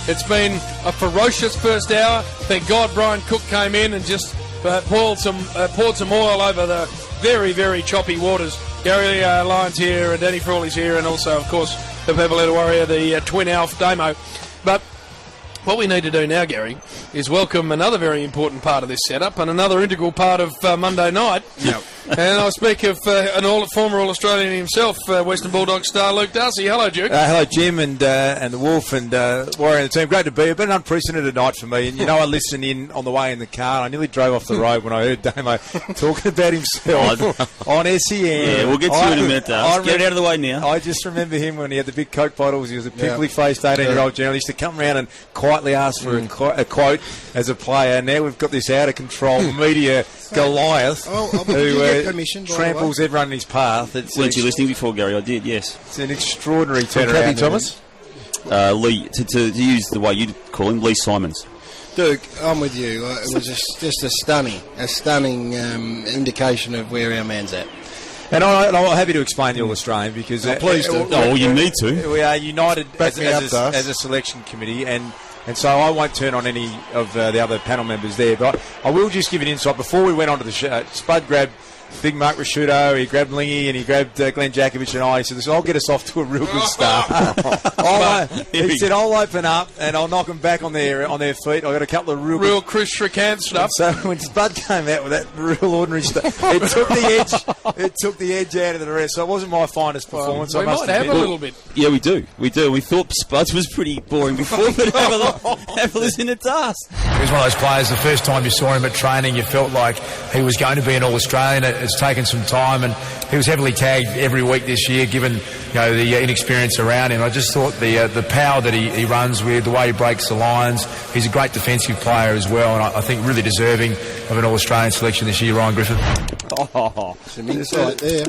It's been a ferocious first hour. Thank God Brian Cook came in and just poured some oil over the very, very choppy waters. Garry Lyons here, and Danny Frawley's here, and also, of course, the Purple-Letter Warrior, the twin elf Damo. But what we need to do now, Garry, is welcome another very important part of this setup and another integral part of Monday night. Yep. And I speak of former All-Australian himself, Western Bulldogs star Luke Darcy. Hello, Duke. Hello, Jim, and the Wolf and Warrior and the team. Great to be here. Been an unprecedented night for me. And, you know, I listened in on the way in the car. I nearly drove off the road when I heard Damo talking about himself on SEN. Yeah, we'll get to you in a minute, though. Get it out of the way now. I just remember him when he had the big Coke bottles. He was a pimply-faced 18-year-old journalist to come around and quietly ask for a quote as a player. Now we've got this out-of-control media goliath who tramples everyone in his path. Weren't you listening before, Garry? I did, yes. It's an extraordinary turnaround. Thomas? Lee, to use the way you call him, Lee Simons. Duke, I'm with you. It was just a stunning indication of where our man's at. And I'm happy to explain the All-Australian because... please do. You need to. We are united as a selection committee, and so I won't turn on any of the other panel members there, but I will just give an insight. Before we went on to the show, Spud grabbed Big Mark Rasciuto, he grabbed Lingy, and he grabbed Glenn Jakovich and I. He said, I'll get us off to a real good start. He said, I'll open up and I'll knock them back on their feet. I've got a couple of real Chris Shrikant stuff. So when Spud came out with that real ordinary stuff, it took the edge out of the rest. So it wasn't my finest performance. We might have a little bit. Yeah, we do. We thought Spud's was pretty boring before, but have a listen to us. He was one of those players, the first time you saw him at training, you felt like he was going to be an All-Australian. It's taken some time, and he was heavily tagged every week this year, given the inexperience around him. I just thought the power that he runs with, the way he breaks the lines, he's a great defensive player as well, and I think really deserving of an All-Australian selection this year, Ryan Griffen. Some insight there.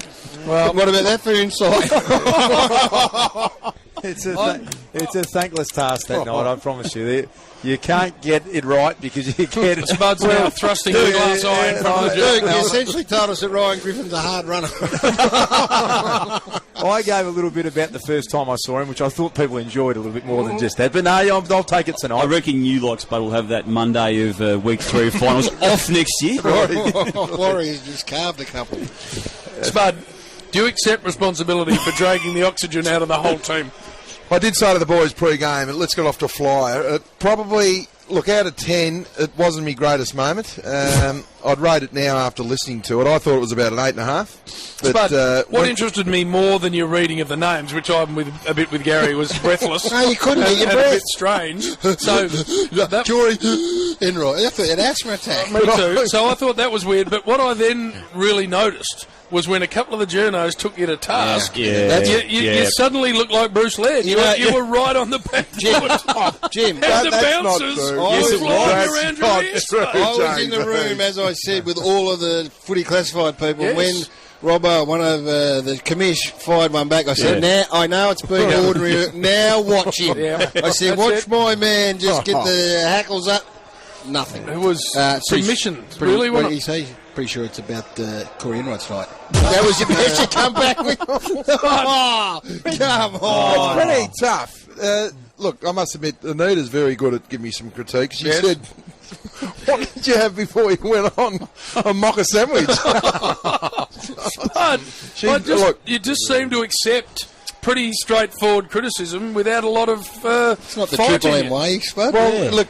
Well, what about that for insight? It's a thankless task that night, I promise you. You can't get it right because you get it. Spud's now thrusting the glass eye in front of the Duke, you essentially told us that Ryan Griffen's a hard runner. I gave a little bit about the first time I saw him, which I thought people enjoyed a little bit more than just that. But no, I'll take it tonight. I reckon you, like Spud, will have that Monday of week 3 of finals off next year. Warriors just carved a couple. Spud, do you accept responsibility for dragging the oxygen out of the whole team? I did say to the boys pre-game, let's get off to a flyer. Probably, look, out of 10, it wasn't my greatest moment. I'd rate it now after listening to it. I thought it was about an 8.5. But what interested me more than your reading of the names, which I'm a bit with Garry, was breathless. No, you couldn't get your and breath. a bit strange. So Jory, Enroy, I thought an asthma attack. Me too. So I thought that was weird. But what I then really noticed was when a couple of the journos took you to task, you suddenly looked like Bruce Laird. You were right on the back foot. Jim, and the bouncers were flying around your ears. I was in the room, as I said, with all of the footy classified people. Yes. When Robbo, one of the commish, fired one back, I said, now I know it's been ordinary. Now watch him. I said, watch my man just get the hackles up. Nothing. It was submission. Really? What did he say? Pretty sure it's about Corey Enright's night. That was your best you come back with? Come on. It's pretty tough. Look, I must admit, Anita's very good at giving me some critique. She said, what did you have before you went on a mocha sandwich? Spud, you just seem to accept pretty straightforward criticism without a lot of it's not the Triple M way, Spud. Well, look,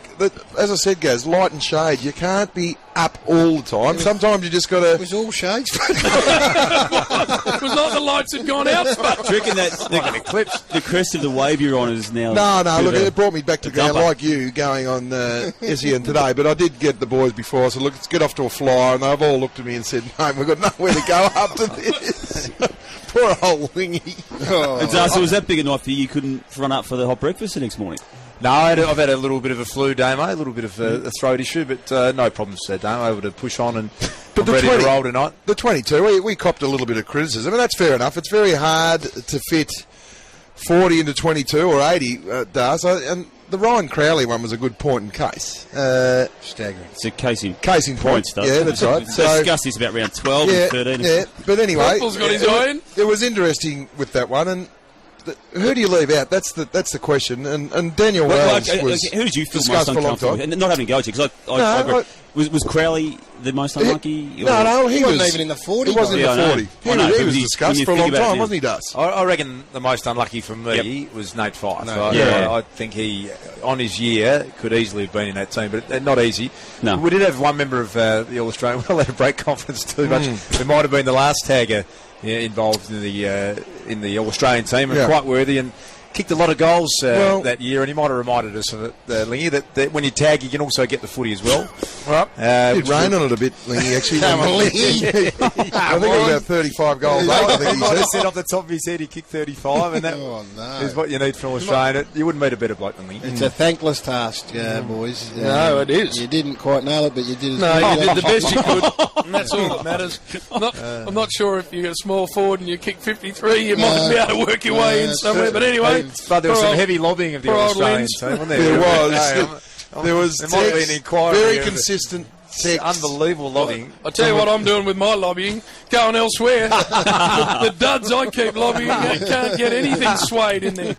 as I said, guys, light and shade. You can't be up all the time. Sometimes you just got to... It was all shades. It was like the lights had gone out, Spud. Do you reckon that the crest of the wave you're on is now... No, look, it brought me back to ground like you going on SEN today, but I did get the boys before. I said, look, let's get off to a flyer, and they've all looked at me and said, no, we've got nowhere to go after this. Poor old Wingy. So was that big a night for you? You couldn't run up for the hot breakfast the next morning? No, I've had a little bit of a flu, Damo, a little bit of a throat issue, but no problems there, Damo. Able to push on and ready to roll tonight. The 22, we copped a little bit of criticism, and that's fair enough. It's very hard to fit 40 into 22 or 80, Dars. And the Ryan Crowley one was a good point in case. Staggering. It's a case in point stuff. Yeah, that's right. So discussed this about round 12 and 13. Yeah, but anyway, Ruffles got his eye in. It was interesting with that one, and who do you leave out? That's the question. And Daniel Wells was who did you feel discussed most for a long time. uncomfortable? And not having to go to, because I agree. Was Crowley the most unlucky? No, he wasn't even in the 40. He wasn't in the 40. He was discussed for a long time, wasn't he, Dus? I reckon the most unlucky for me was Nate Fyfe. I think he, on his year, could easily have been in that team, but not easy. No. We did have one member of the All-Australian, we'll let a break conference too much. It might have been the last tagger involved in the All-Australian team, and quite worthy, and kicked a lot of goals that year, and he might have reminded us of it, Lingy, that when you tag, you can also get the footy as well. Right. It did rain on it a bit, Lingy, actually. I think it was about 35 goals. I think he said off the top of his head he kicked 35, and that is what you need from Australia. You wouldn't meet a better bloke than Lingy. It's a thankless task, boys. No, it is. You didn't quite nail it, but you did. You did the best you could, and that's all that matters. I'm not sure if you're a small forward and you kick 53, you might be able to work your way in somewhere. But anyway. But there was some heavy lobbying of the Australian team, wasn't there? There was. There might be an inquiry. Very consistent text. Unbelievable lobbying. I'll tell you what I'm doing with my lobbying. Going elsewhere. The duds I keep lobbying can't get anything swayed in there.